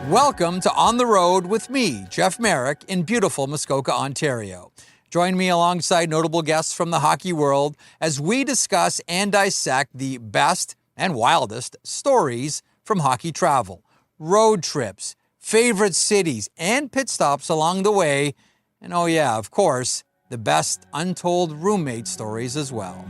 Welcome to On the Road with me, Jeff Marek, in beautiful Muskoka, Ontario. Join me alongside notable guests from the hockey world as we discuss and dissect the best and wildest stories from hockey travel, road trips, favorite cities, and pit stops along the way. And oh yeah, of course, the best untold roommate stories as well.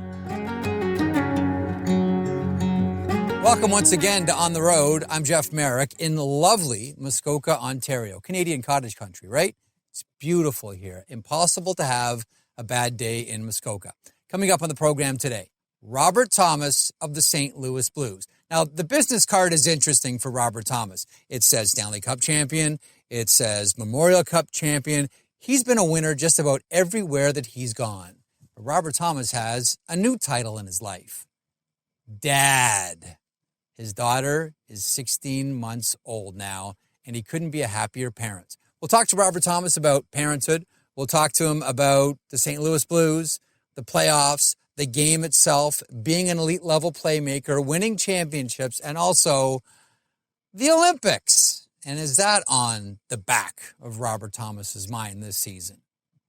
Welcome once again to On the Road. I'm Jeff Marek in lovely Muskoka, Ontario. Canadian cottage country, right? It's beautiful here. Impossible to have a bad day in Muskoka. Coming up on the program today, Robert Thomas of the St. Louis Blues. Now, the business card is interesting for Robert Thomas. It says Stanley Cup champion. It says Memorial Cup champion. He's been a winner just about everywhere that he's gone. But Robert Thomas has a new title in his life. Dad. His daughter is 16 months old now, and he couldn't be a happier parent. We'll talk to Robert Thomas about Parenthood. We'll talk to him about the St. Louis Blues, the playoffs, the game itself, being an elite level playmaker, winning championships, and also the Olympics. And is that on the back of Robert Thomas's mind this season?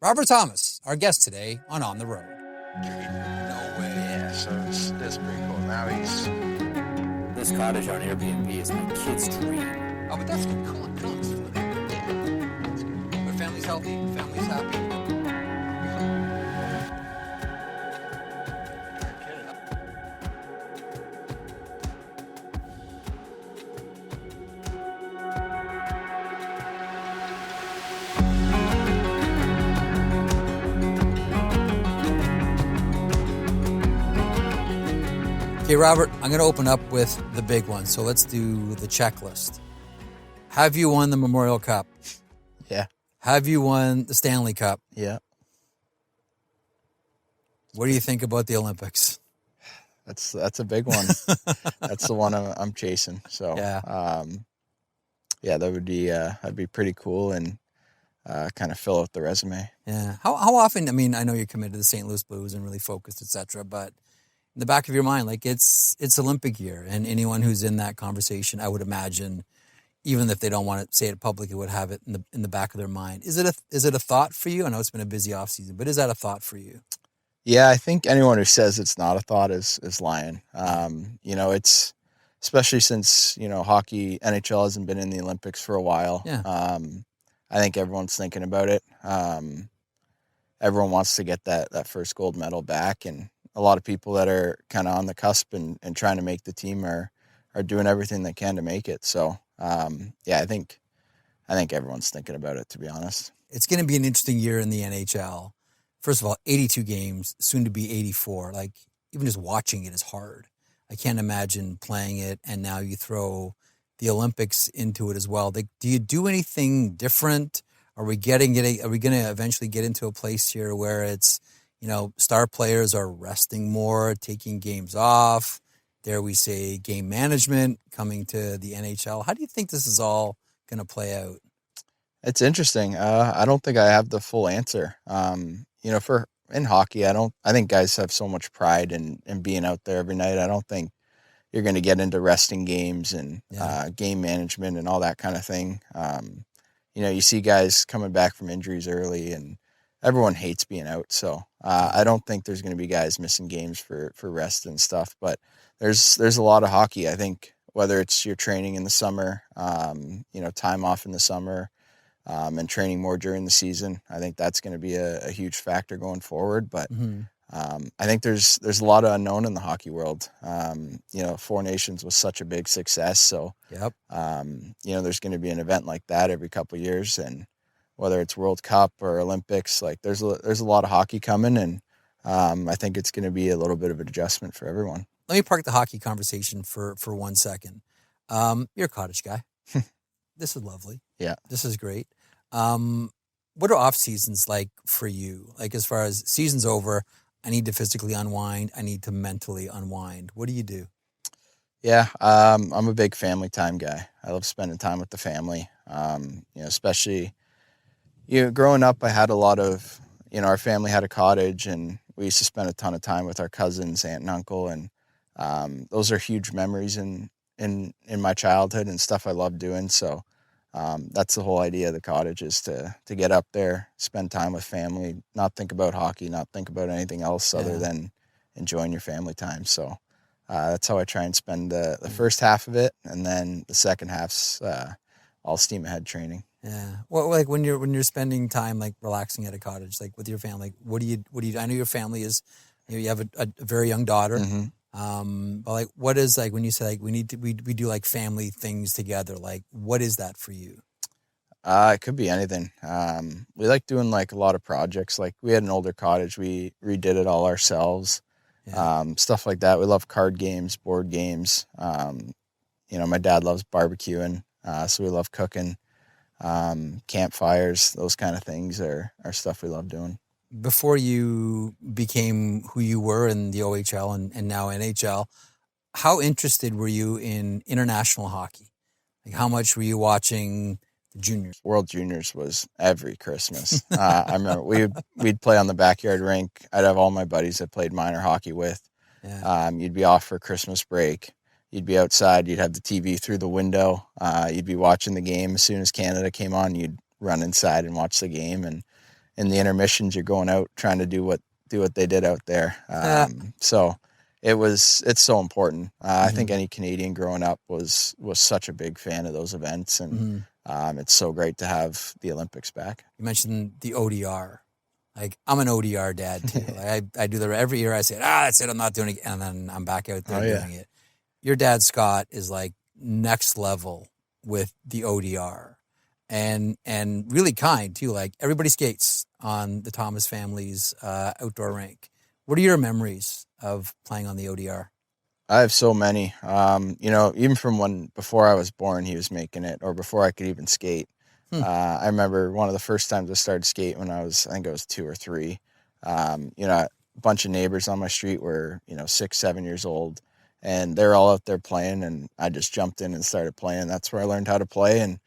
Robert Thomas, our guest today on the Road. No way. Yeah, so that's pretty cool. Now he's... This cottage on Airbnb is my kid's dream. Oh, but that's good. Cool. Yeah. But family's healthy, family's happy. Okay, Robert, I'm going to open up with the big one. So let's do the checklist. Have you won the Memorial Cup? Yeah. Have you won the Stanley Cup? Yeah. What do you think about the Olympics? That's a big one. That's the one I'm chasing. So yeah, that would be that'd be pretty cool and kind of fill out the resume. Yeah. How often? I mean, I know you're committed to the St. Louis Blues and really focused, etc. But in the back of your mind, like it's Olympic year, and anyone who's in that conversation, I would imagine, even if they don't want to say it publicly, would have it in the back of their mind. Is it a thought for you? I know it's been a busy off season, but is that a thought for you? Yeah, I think anyone who says it's not a thought is lying. It's especially since hockey NHL hasn't been in the Olympics for a while. Yeah. I think everyone's thinking about it. Everyone wants to get that first gold medal back, and a lot of people that are kind of on the cusp and trying to make the team are doing everything they can to make it. So, I think everyone's thinking about it, to be honest. It's going to be an interesting year in the NHL. First of all, 82 games, soon to be 84. Like, even just watching it is hard. I can't imagine playing it, and now you throw the Olympics into it as well. Do you do anything different? Are we going to eventually get into a place here where it's, star players are resting more, taking games off? Dare we say game management coming to the NHL? How do you think this is all going to play out? It's interesting. I don't think I have the full answer. For in hockey, I think guys have so much pride in being out there every night. I don't think you're going to get into resting games and game management and all that kind of thing. You see guys coming back from injuries early, and everyone hates being out. So I don't think there's going to be guys missing games for rest and stuff. But there's a lot of hockey. I think whether it's your training in the summer, time off in the summer, and training more during the season, I think that's going to be a huge factor going forward. But I think there's a lot of unknown in the hockey world. Four Nations was such a big success. So, yep. There's going to be an event like that every couple of years, and whether it's World Cup or Olympics, like there's a lot of hockey coming, and I think it's going to be a little bit of an adjustment for everyone. Let me park the hockey conversation for 1 second. You're a cottage guy. This is lovely. Yeah. This is great. What are off seasons like for you? Like, as far as season's over, I need to physically unwind, I need to mentally unwind. What do you do? Yeah, I'm a big family time guy. I love spending time with the family. Especially, growing up, I had a lot of, our family had a cottage, and we used to spend a ton of time with our cousins, aunt and uncle, and those are huge memories in my childhood and stuff I love doing. So That's the whole idea of the cottage, is to get up there, spend time with family, not think about hockey, not think about anything else other than enjoying your family time. So that's how I try and spend the first half of it, and then the second half's all steam ahead training. Yeah. Well, like when you're spending time like relaxing at a cottage, like with your family, what do you? I know your family is, you have a very young daughter. Mm-hmm. But like, what is, like, when you say like we do like family things together? Like, what is that for you? It could be anything. We like doing like a lot of projects. Like, we had an older cottage, we redid it all ourselves. Stuff like that. We love card games, board games. My dad loves barbecuing, so we love cooking. Campfires, those kind of things are stuff we love doing. Before you became who you were in the OHL and now NHL, how interested were you in international hockey? Like, how much were you watching the juniors? World Juniors was every Christmas. I remember we'd play on the backyard rink. I'd have all my buddies I played minor hockey with. You'd be off for Christmas break. You'd be outside. You'd have the TV through the window. You'd be watching the game. As soon as Canada came on, you'd run inside and watch the game. And in the intermissions, you're going out trying to do what they did out there. So it's so important. I think any Canadian growing up was such a big fan of those events, and it's so great to have the Olympics back. You mentioned the ODR. Like, I'm an ODR dad too. Like, I do that every year. I say, that's it, I'm not doing it, and then I'm back out there doing it. Your dad, Scott, is like next level with the ODR, and really kind too. Like, everybody skates on the Thomas family's outdoor rink. What are your memories of playing on the ODR? I have so many. Even from before I was born, he was making it, or before I could even skate. I remember one of the first times I started skating when I think I was 2 or 3. A bunch of neighbors on my street were, 6, 7 years old, and they're all out there playing, and I just jumped in and started playing. That's where I learned how to play. And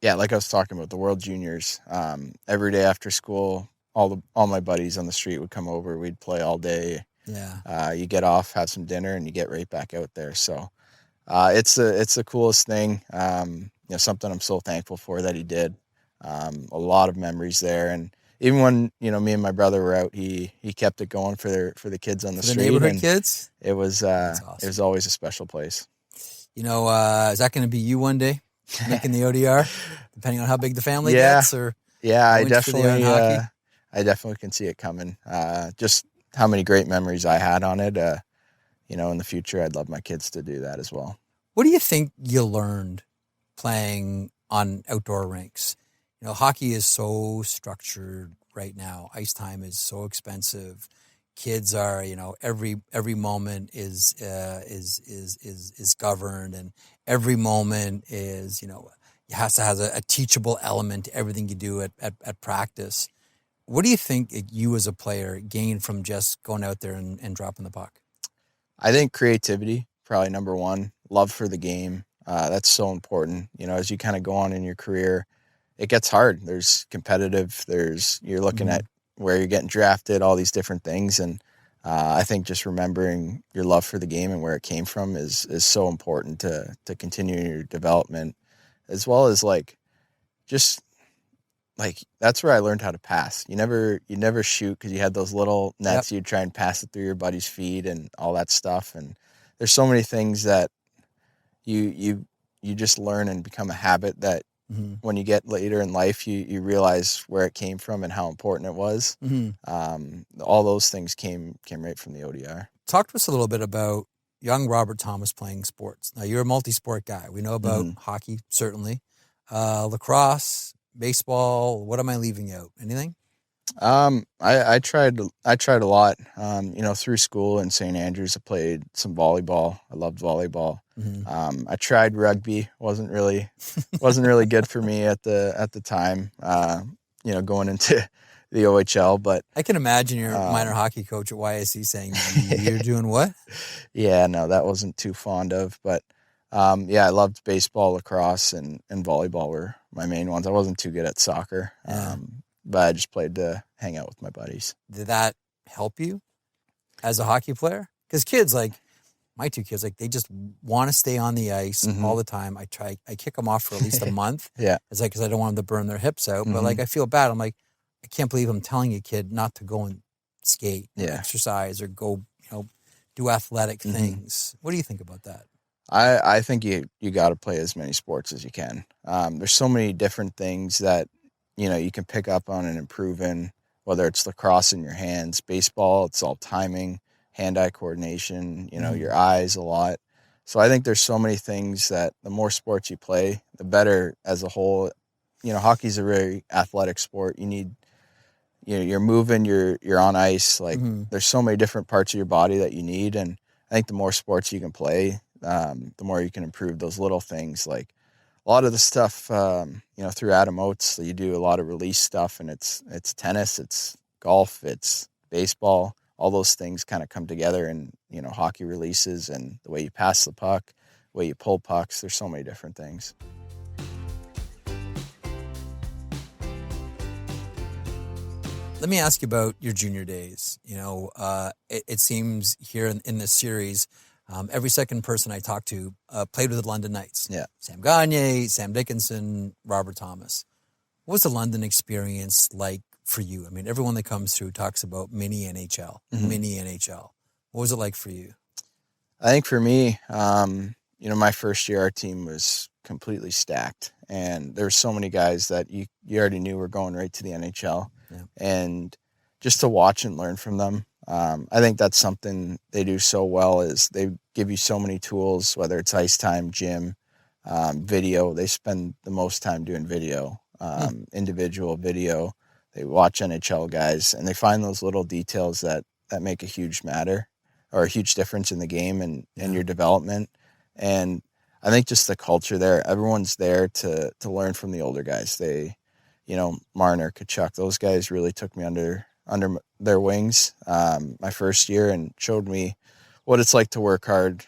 like I was talking about, the World Juniors, every day after school, all my buddies on the street would come over. We'd play all day. You get off, have some dinner, and you get right back out there. So it's the coolest thing. Something I'm so thankful for that he did. A lot of memories there. And even when, me and my brother were out, he kept it going for the kids on the street. The neighborhood kids? It was awesome. It was always a special place. Is that going to be you one day, making the ODR, depending on how big the family gets? Or I definitely can see it coming. Just how many great memories I had on it. In the future, I'd love my kids to do that as well. What do you think you learned playing on outdoor rinks? Hockey is so structured right now. Ice time is so expensive. Kids are, every moment is governed, and every moment is, has to have a teachable element to everything you do at practice. What do you think you as a player gained from just going out there and dropping the puck? I think creativity, probably number one. Love for the game. That's so important. As you kind of go on in your career, it gets hard. There's competitive. You're looking at where you're getting drafted, all these different things. And I think just remembering your love for the game and where it came from is so important to continue your development, as well as that's where I learned how to pass. You never shoot because you had those little nets. You'd try and pass it through your buddy's feet and all that stuff. And there's so many things that you just learn and become a habit that when you get later in life, you realize where it came from and how important it was. All those things came right from the ODR. Talk to us a little bit about young Robert Thomas playing sports. Now, you're a multi-sport guy. We know about hockey, certainly. Lacrosse, baseball. What am I leaving out? Anything? I tried a lot. Through school in St. Andrews, I played some volleyball. I loved volleyball. I tried rugby. wasn't really good for me at the time. Going into the OHL, but I can imagine your minor hockey coach at YSC saying, "You're doing what?" Yeah, no, that wasn't too fond of. But I loved baseball, lacrosse, and volleyball were my main ones. I wasn't too good at soccer. But I just played to hang out with my buddies. Did that help you as a hockey player? Because kids, my two kids, like they just want to stay on the ice all the time. I kick them off for at least a month. Yeah. It's like, because I don't want them to burn their hips out. But Mm-hmm. like, I feel bad. I'm like, I can't believe I'm telling a kid not to go and skate or Yeah. exercise or go, do athletic things. What do you think about that? I think you got to play as many sports as you can. There's so many different things that, you can pick up on and improve in, whether it's lacrosse in your hands, baseball, it's all timing, hand-eye coordination, your eyes a lot. So I think there's so many things that the more sports you play, the better as a whole. Hockey's a very athletic sport. You need, you're moving, you're on ice. Like there's so many different parts of your body that you need. And I think the more sports you can play, the more you can improve those little things. Like a lot of the stuff, through Adam Oates, you do a lot of release stuff, and it's tennis, it's golf, it's baseball. All those things kind of come together in, hockey releases, and the way you pass the puck, the way you pull pucks. There's so many different things. Let me ask you about your junior days. It seems here in this series, every second person I talked to played with the London Knights. Yeah. Sam Gagne, Sam Dickinson, Robert Thomas. What was the London experience like for you? I mean, everyone that comes through talks about mini NHL, mini NHL. What was it like for you? I think for me, my first year, our team was completely stacked, and there were so many guys that you already knew were going right to the NHL. Yeah. And just to watch and learn from them, I think that's something they do so well, is they give you so many tools, whether it's ice time, gym, video. They spend the most time doing video, individual video. They watch NHL guys, and they find those little details that make a huge difference in the game and your development. And I think just the culture there, everyone's there to learn from the older guys. They, Marner, Kachuk, those guys really took me under their wings my first year and showed me what it's like to work hard.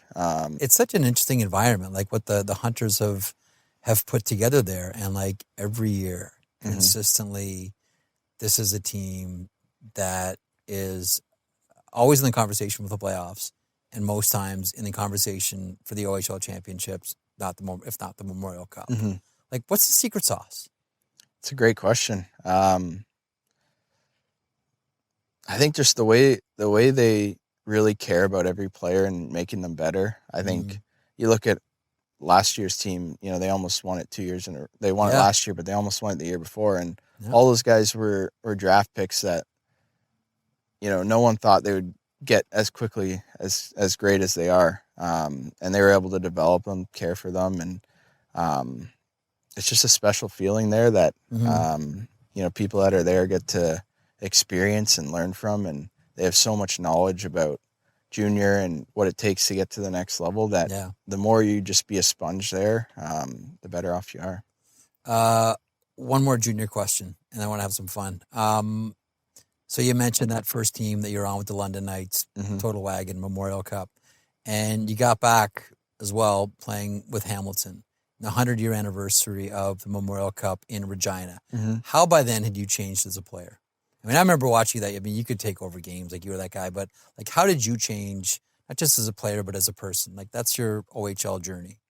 It's such an interesting environment, like what the Hunters have put together there. And like every year, consistently, this is a team that is always in the conversation with the playoffs, and most times in the conversation for the OHL championships, if not the Memorial Cup. Like, what's the secret sauce? It's a great question. I think just the way they really care about every player and making them better. I think you look at last year's team, they almost won it 2 years in a row. They won it last year, but they almost won it the year before. And all those guys were draft picks that, no one thought they would get as quickly as great as they are. And they were able to develop them, care for them. And it's just a special feeling there that, people that are there get to experience and learn from. And they have so much knowledge about junior and what it takes to get to the next level that the more you just be a sponge there, the better off you are. One more junior question, and I want to have some fun. So you mentioned that first team that you're on with the London Knights, Total Wagon Memorial Cup, and you got back as well playing with Hamilton, the 100-year anniversary of the Memorial Cup in Regina. How by then had you changed as a player? I mean, I remember watching that. I mean, you could take over games, like you were that guy, but like, how did you change, not just as a player, but as a person? Like, that's your OHL journey.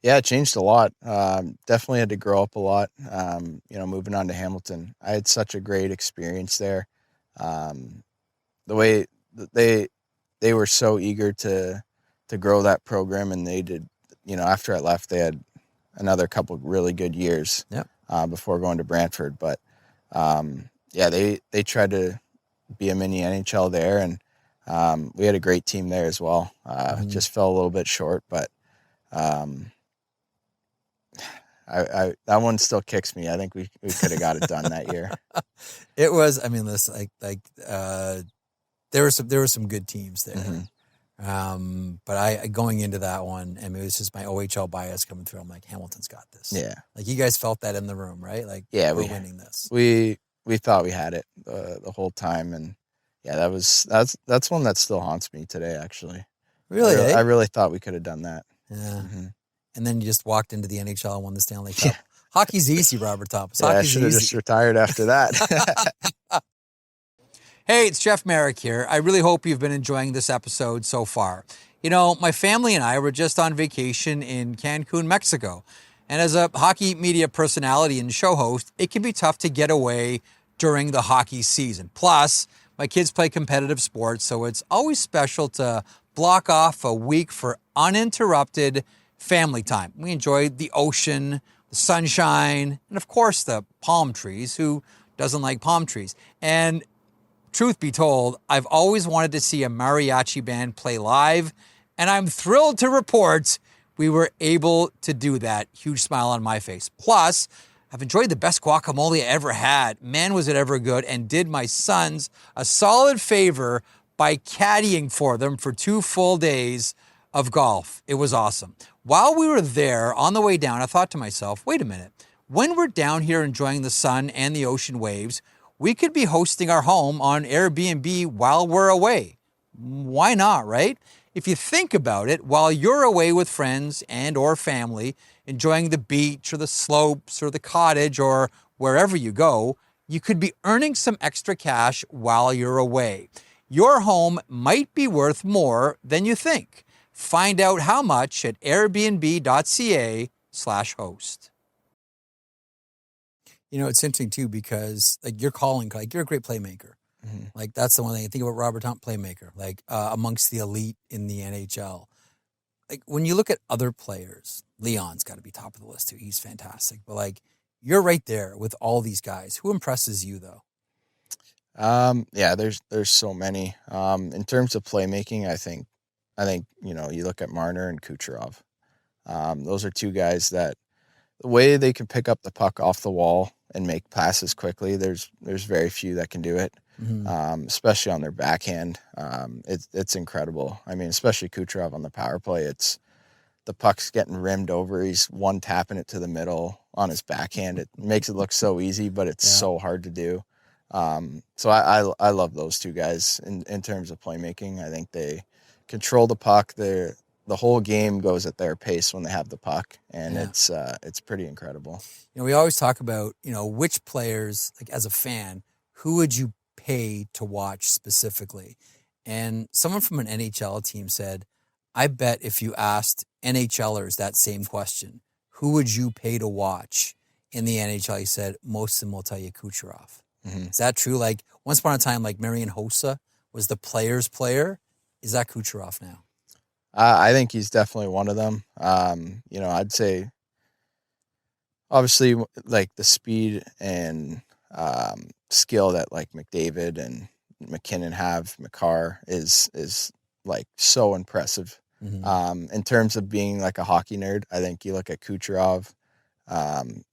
Yeah, it changed a lot. Definitely had to grow up a lot. Moving on to Hamilton, I had such a great experience there. The way they were so eager to grow that program, and they did. After I left, they had another couple really good years before going to Brantford. But they tried to be a mini NHL there, and we had a great team there as well. Just fell a little bit short, but. That one still kicks me. I think we could have got it done that year. It was. I mean, listen, there were some good teams there. But I going into that one, I mean, it was just my OHL bias coming through. I'm like, Hamilton's got this. Yeah. Like, you guys felt that in the room, right? Like, we're winning this. We thought we had it the whole time, and that's one that still haunts me today. Actually, really, I really thought we could have done that. Yeah. And then you just walked into the NHL and won the Stanley Cup. Hockey's easy, Robert Thomas. Yeah, I should have just retired after that. Hey, it's Jeff Marek here. I really hope you've been enjoying this episode so far. You know, my family and I were just on vacation in Cancun, Mexico. And as a hockey media personality and show host, it can be tough to get away during the hockey season. Plus, my kids play competitive sports, so it's always special to block off a week for uninterrupted family time. We enjoyed the ocean, the sunshine, and of course the palm trees. Who doesn't like palm trees? And truth be told, I've always wanted to see a mariachi band play live, and I'm thrilled to report we were able to do that. Huge smile on my face. Plus, I've enjoyed the best guacamole I ever had. Man, was it ever good, and did my sons a solid favor by caddying for them for 2 full days of golf. It was awesome. While we were there on the way down, I thought to myself, wait a minute. When we're down here enjoying the sun and the ocean waves, we could be hosting our home on Airbnb while we're away. Why not, right? If you think about it, while you're away with friends and or family, enjoying the beach or the slopes or the cottage or wherever you go, you could be earning some extra cash while you're away. Your home might be worth more than you think. Find out how much at airbnb.ca/host. You know, it's interesting too, because like you're a great playmaker. Mm-hmm. Like that's the one thing I think about. Robert Hunt, playmaker, like amongst the elite in the NHL. Like when you look at other players, Leon's got to be top of the list too. He's fantastic. But like you're right there with all these guys. Who impresses you though? Yeah, there's so many. In terms of playmaking, I think you know, you look at Marner and Kucherov. Those are two guys that the way they can pick up the puck off the wall and make passes quickly, there's very few that can do it. Mm-hmm. Especially on their backhand. It's incredible. I mean, especially Kucherov on the power play. It's the puck's getting rimmed over. He's one tapping it to the middle on his backhand. It makes it look so easy, but it's so hard to do. So I love those two guys in terms of playmaking. I think they control the puck. The whole game goes at their pace when they have the puck, and it's pretty incredible. You know, we always talk about, you know, which players, like as a fan, who would you pay to watch specifically? And someone from an NHL team said, I bet if you asked NHLers that same question, who would you pay to watch in the NHL? He said, most of them will tell you Kucherov. Mm-hmm. Is that true? Like once upon a time, like Marian Hossa was the player's player. Is that Kucherov now? I think he's definitely one of them. You know, I'd say obviously like the speed and skill that like McDavid and MacKinnon have, McCarr is like so impressive. Mm-hmm. In terms of being like a hockey nerd, I think you look at Kucherov,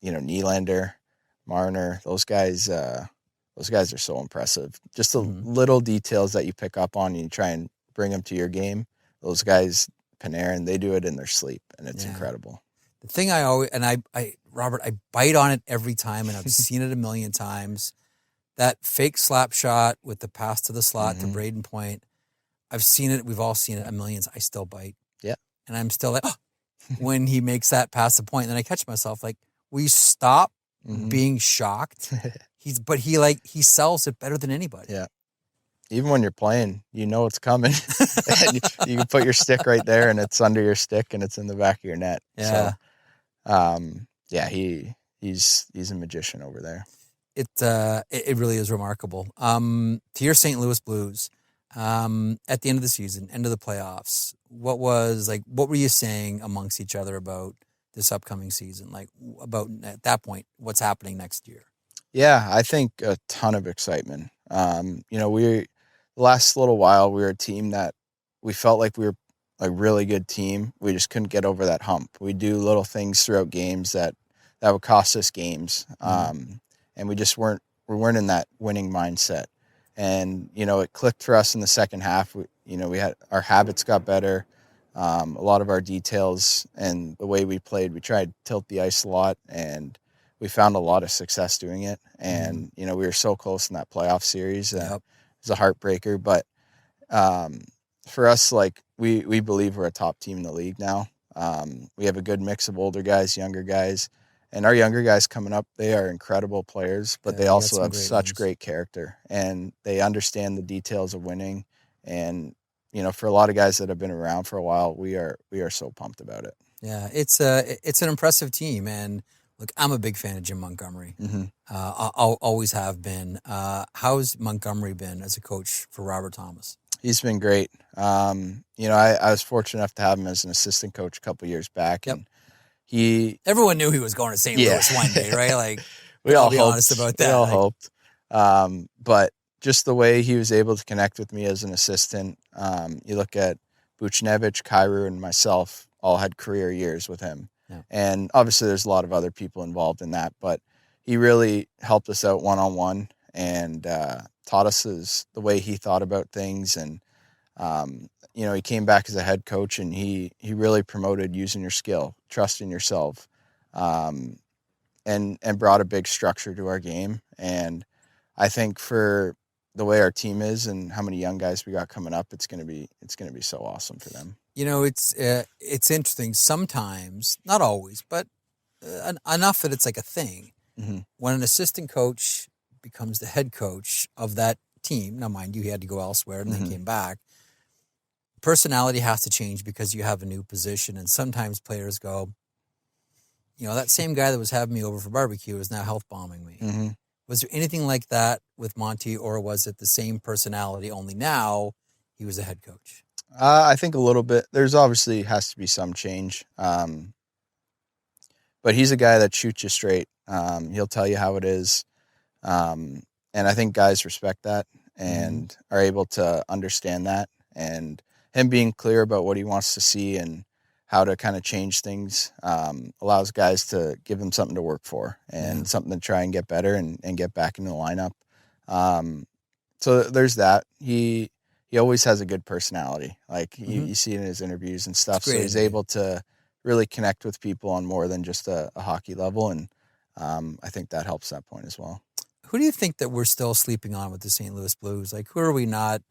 you know, Nylander, Marner, those guys are so impressive. Just the little details that you pick up on and you try and bring them to your game. Those guys, Panarin, they do it in their sleep, and it's incredible. The thing I always, and I Robert, I bite on it every time, and I've seen it a million times. That fake slap shot with the pass to the slot to Braden Point, I've seen it. We've all seen it a million. I still bite. Yeah. And I'm still like, when he makes that pass the point, and then I catch myself like, will you stop being shocked? He sells it better than anybody. Yeah. Even when you're playing, you know it's coming. And you can put your stick right there, and it's under your stick, and it's in the back of your net. Yeah. So, he's a magician over there. It really is remarkable. To your St. Louis Blues, at the end of the season, end of the playoffs, what were you saying amongst each other about this upcoming season? Like about at that point, what's happening next year? Yeah, I think a ton of excitement. You know, the last little while, we were a team that we felt like we were a really good team. We just couldn't get over that hump. We do little things throughout games that would cost us games. And we just weren't in that winning mindset. And, you know, it clicked for us in the second half. Our habits got better. A lot of our details and the way we played, we tried to tilt the ice a lot, and we found a lot of success doing it. And, you know, we were so close in that playoff series. It was a heartbreaker, but for us, like we believe we're a top team in the league now. We have a good mix of older guys, younger guys, and our younger guys coming up, they are incredible players, but they also have such great character, and they understand the details of winning. And for a lot of guys that have been around for a while, we are so pumped about it. Yeah, it's an impressive team, and look, I'm a big fan of Jim Montgomery. Mm-hmm. I'll always have been. How's Montgomery been as a coach for Robert Thomas? He's been great. I was fortunate enough to have him as an assistant coach a couple years back, and everyone knew he was going to St. Louis one day, right? Like we all be hoped. honest about that. We all hoped. But just the way he was able to connect with me as an assistant, you look at Buchnevich, Kyrou, and myself all had career years with him. Yeah. And obviously there's a lot of other people involved in that, but he really helped us out one-on-one and taught us the way he thought about things. And, he came back as a head coach, and he really promoted using your skill, trusting yourself, and brought a big structure to our game. And I think for the way our team is and how many young guys we got coming up, it's going to be so awesome for them. It's interesting sometimes, not always, but enough that it's like a thing. Mm-hmm. When an assistant coach becomes the head coach of that team, now mind you, he had to go elsewhere and then came back. Personality has to change because you have a new position, and sometimes players go, that same guy that was having me over for barbecue is now health bombing me. Mm-hmm. Was there anything like that with Monty, or was it the same personality, only now he was a head coach? I think a little bit. There's obviously has to be some change. But he's a guy that shoots you straight. He'll tell you how it is. And I think guys respect that and are able to understand that. And him being clear about what he wants to see and how to kind of change things allows guys to give him something to work for and something to try and get better and get back into the lineup. So there's that. He always has a good personality. Like you see it in his interviews and stuff. So he's able to really connect with people on more than just a hockey level. And I think that helps that point as well. Who do you think that we're still sleeping on with the St. Louis Blues? Like, who are we not?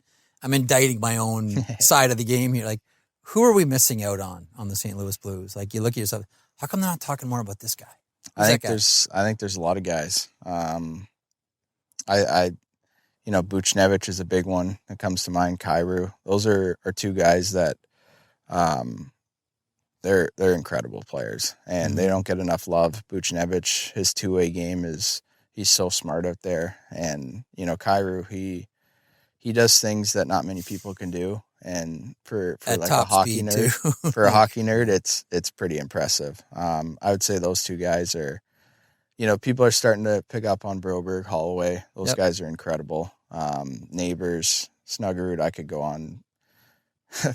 I'm indicting my own side of the game here. Like, who are we missing out on the St. Louis Blues? Like, you look at yourself, how come they're not talking more about this guy? I think there's a lot of guys. Buchnevich is a big one that comes to mind. Kyrou. Those are two guys that they're incredible players, and they don't get enough love. Buchnevich, his two-way game he's so smart out there. And, Kyrou, he does things that not many people can do. And for like a hockey nerd, it's pretty impressive. I would say those two guys are, people are starting to pick up on Broberg, Holloway. Those guys are incredible. Neighbors, Snuggerud, I could go on.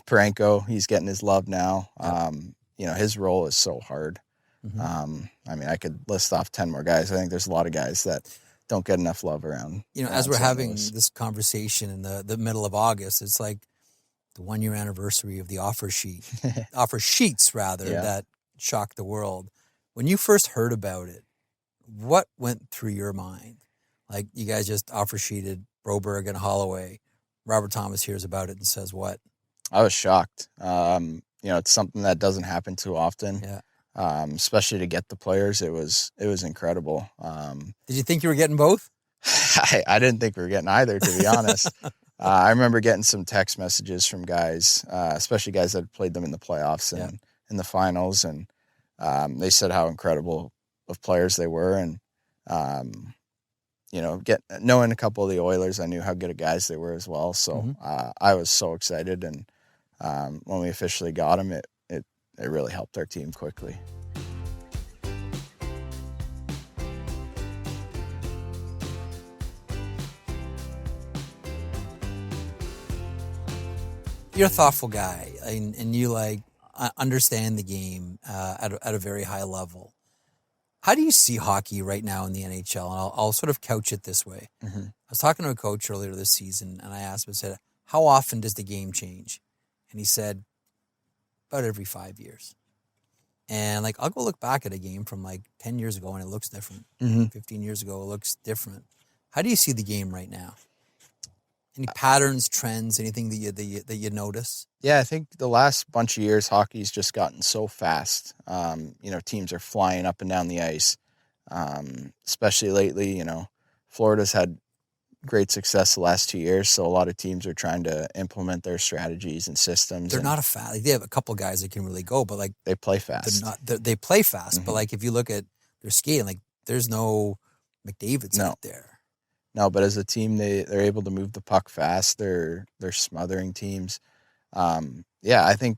Parenko, he's getting his love now. His role is so hard. I could list off 10 more guys. I think there's a lot of guys that don't get enough love around. As we're having this conversation in the middle of August, it's like the 1-year anniversary of the offer sheets that shocked the world. When you first heard about it, what went through your mind? Like, you guys just offer sheeted Broberg and Holloway. Robert Thomas hears about it and says what? I was shocked. It's something that doesn't happen too often. Yeah. Especially to get the players. It was incredible. Did you think you were getting both? I didn't think we were getting either, to be honest. I remember getting some text messages from guys, especially guys that had played them in the playoffs and in the finals. And they said how incredible of players they were. And, knowing a couple of the Oilers, I knew how good of guys they were as well. So I was so excited. And when we officially got them, it really helped our team quickly. You're a thoughtful guy, and you understand the game at a very high level. How do you see hockey right now in the NHL? And I'll sort of couch it this way. I was talking to a coach earlier this season, and I asked him, I said, how often does the game change? And he said, about every 5 years. And I'll go look back at a game from 10 years ago and it looks different. 15 years ago, it looks different. How do you see the game right now? Any patterns, trends, anything that you notice? Yeah, I think the last bunch of years, hockey's just gotten so fast. Teams are flying up and down the ice, especially lately. Florida's had great success the last 2 years. So a lot of teams are trying to implement their strategies and systems. They're not a fast. Like, they have a couple guys that can really go, but like they play they're fast. not. They play fast, Mhm. but like if you look at their skating, like there's no McDavid's No. out there. No, but as a team, they're able to move the puck fast. They're smothering teams. Yeah, I think,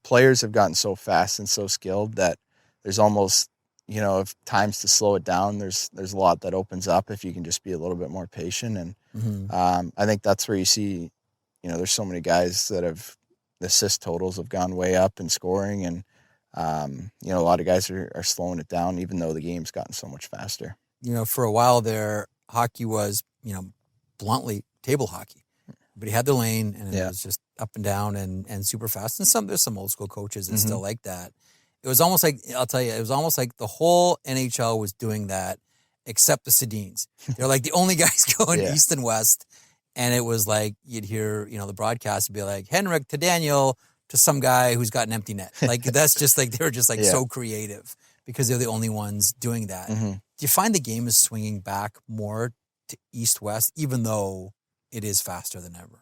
players have gotten so fast and so skilled that there's almost, if times to slow it down, there's a lot that opens up if you can just be a little bit more patient. And I think that's where you see, there's so many guys that have the assist totals have gone way up in scoring, and a lot of guys are slowing it down, even though the game's gotten so much faster. For a while there, hockey was, bluntly table hockey. But he had the lane, and it was just up and down and super fast. And there's some old school coaches that still like that. It was almost like, I'll tell you, it was almost like the whole NHL was doing that, except the Sedins. They're like the only guys going east and west. And it was like, you'd hear, the broadcast would be like, Henrik to Daniel to some guy who's got an empty net. Like, that's just like, they were just like so creative because they're the only ones doing that. Mm-hmm. Do you find the game is swinging back more to east-west, even though it is faster than ever?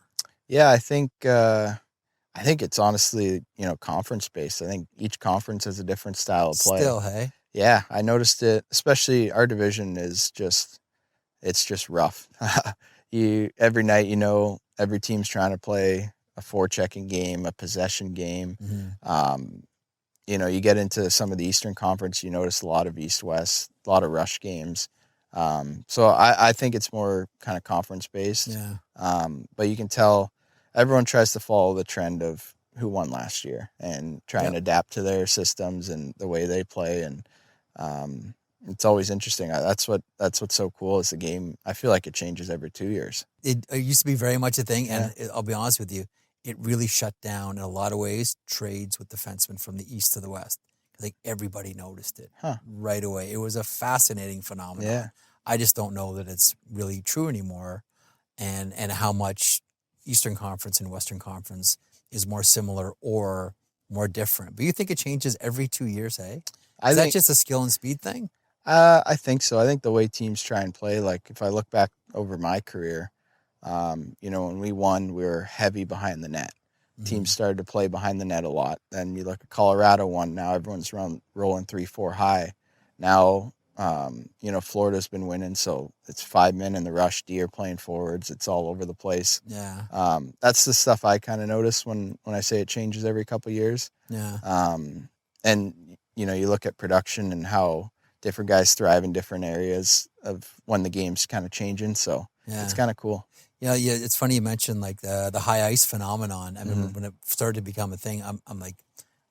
Yeah, I think it's honestly, conference based. I think each conference has a different style of play. Still, hey? Yeah, I noticed it, especially our division is it's just rough. Every night, every team's trying to play a forechecking game, a possession game. Mm-hmm. You get into some of the Eastern Conference, you notice a lot of East-West, a lot of rush games. So I think it's more kind of conference based. Yeah. But you can tell everyone tries to follow the trend of who won last year and try and adapt to their systems and the way they play. And it's always interesting. That's what's so cool is the game. I feel like it changes every 2 years. It used to be very much a thing, and I'll be honest with you, it really shut down in a lot of ways trades with defensemen from the east to the west. I think everybody noticed it right away. It was a fascinating phenomenon. Yeah. I just don't know that it's really true anymore, and how much Eastern Conference and Western Conference is more similar or more different. But you think it changes every 2 years, hey? Is that just a skill and speed thing? I think so. I think the way teams try and play, like if I look back over my career, when we won, we were heavy behind the net. Mm-hmm. Teams started to play behind the net a lot. Then you look at Colorado won. Now everyone's rolling 3-4 high. Now, Florida's been winning, so it's 5 men in the rush. D are playing forwards. It's all over the place. Yeah. That's the stuff I kind of notice when I say it changes every couple of years. Yeah. And you look at production and how different guys thrive in different areas of when the game's kind of changing. So it's kind of cool. Yeah. It's funny you mentioned like the high ice phenomenon. I remember when it started to become a thing, I'm like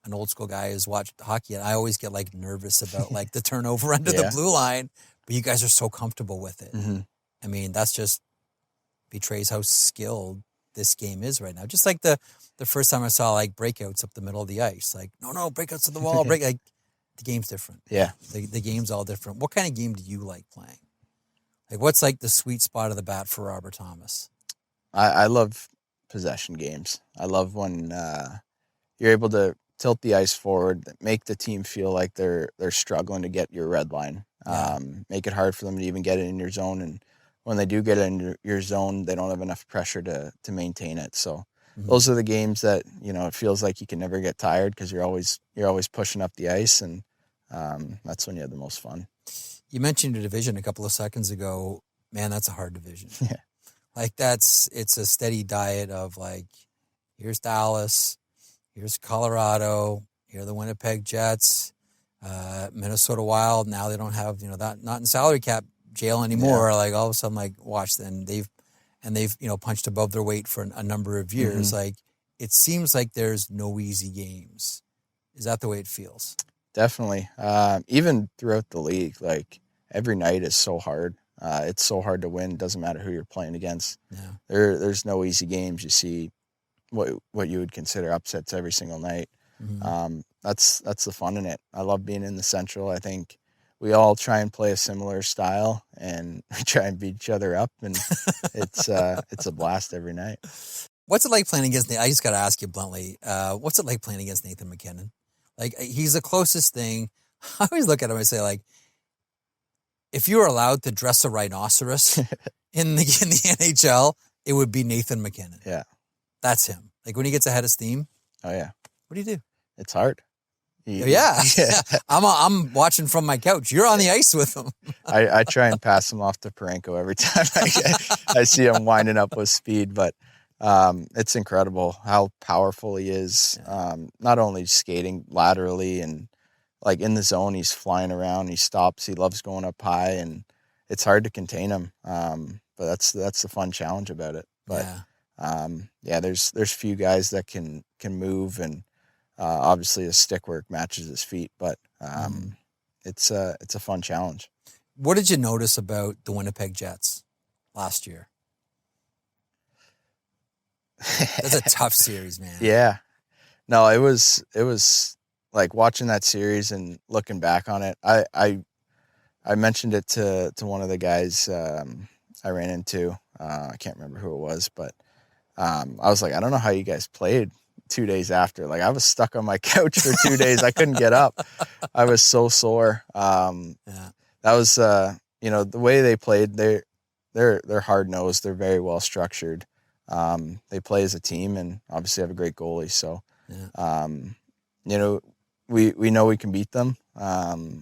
an old school guy who's watched hockey, and I always get like nervous about like the turnover under the blue line, but you guys are so comfortable with it. Mm-hmm. I mean, that's just betrays how skilled this game is right now. Just like the first time I saw like breakouts up the middle of the ice, like, no, breakouts to the wall, like the game's different. Yeah. The game's all different. What kind of game do you like playing? Like, what's like the sweet spot of the bat for Robert Thomas? I love possession games. I love when you're able to tilt the ice forward, make the team feel like they're struggling to get your red line, make it hard for them to even get it in your zone. And when they do get it in your zone, they don't have enough pressure to maintain it. So those are the games that, it feels like you can never get tired because you're always pushing up the ice, and that's when you have the most fun. You mentioned a division a couple of seconds ago. Man, that's a hard division. Yeah. Like it's a steady diet of like, here's Dallas, here's Colorado, here are the Winnipeg Jets, Minnesota Wild. Now they don't have, that not in salary cap jail anymore. Like all of a sudden, like watch them. They've punched above their weight for a number of years. Like it seems like there's no easy games. Is that the way it feels? Definitely. Even throughout the league, like every night is so hard. It's so hard to win. It doesn't matter who you're playing against. Yeah. There's no easy games. You see what you would consider upsets every single night. That's the fun in it. I love being in the Central. I think we all try and play a similar style, and we try and beat each other up, and it's a blast every night. What's it like playing against Nathan? I just got to ask you bluntly, what's it like playing against Nathan MacKinnon? Like, he's the closest thing. I always look at him and say, like, if you were allowed to dress a rhinoceros in the NHL, it would be Nathan MacKinnon. Yeah. That's him. Like when he gets ahead of steam. Oh yeah. What do you do? It's hard. Yeah. I'm watching from my couch. You're on the ice with him. I try and pass him off to Parenko every time I see him winding up with speed, but it's incredible how powerful he is. Not only skating laterally and like in the zone, he's flying around, he stops, he loves going up high, and it's hard to contain him. But that's the fun challenge about it. But there's few guys that can move, and obviously his stick work matches his feet, but it's a fun challenge. What did you notice about the Winnipeg Jets last year? That's a tough series, man. Yeah. No, it was like watching that series and looking back on it. I mentioned it to one of the guys I ran into. I can't remember who it was, but I was like, I don't know how you guys played 2 days after. Like I was stuck on my couch for 2 days. I couldn't get up. I was so sore. That was the way they played. They're hard nosed. They're very well structured. They play as a team and obviously have a great goalie. So, we know we can beat them,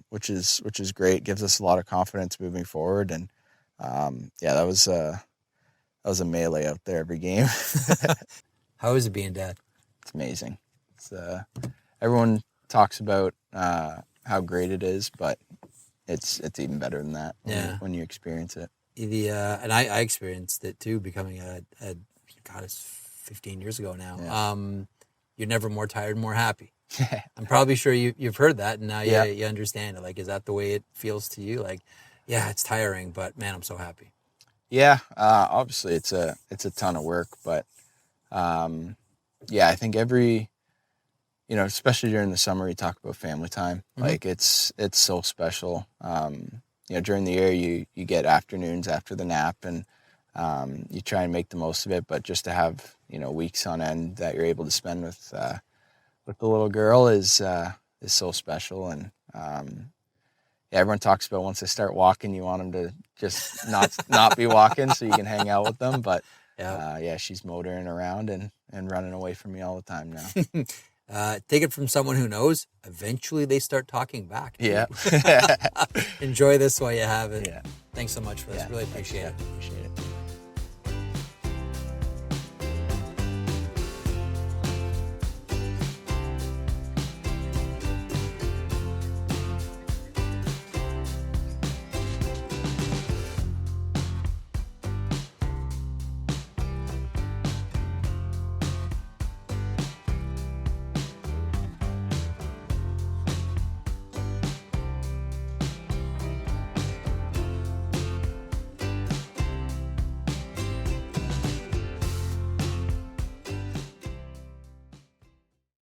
which is great. Gives us a lot of confidence moving forward. And that was a melee out there every game. How is it being dad? It's amazing. It's everyone talks about how great it is, but it's even better than that when you experience it. And I experienced it too, becoming it's 15 years ago now. Yeah. You're never more tired, more happy. I'm probably sure you've heard that, and now you understand it. Like, is that the way it feels to you? Like, yeah, it's tiring, but man, I'm so happy. Yeah, obviously it's a ton of work, but I think every, especially during the summer, you talk about family time. Mm-hmm. Like it's so special. During the year you get afternoons after the nap, and you try and make the most of it, but just to have, weeks on end that you're able to spend with the little girl is so special. And everyone talks about once they start walking, you want them to just not be walking so you can hang out with them. But she's motoring around and running away from me all the time now. Take it from someone who knows, eventually they start talking back. Yeah. Enjoy this while you have it. Yeah. Thanks so much for this. Really appreciate it.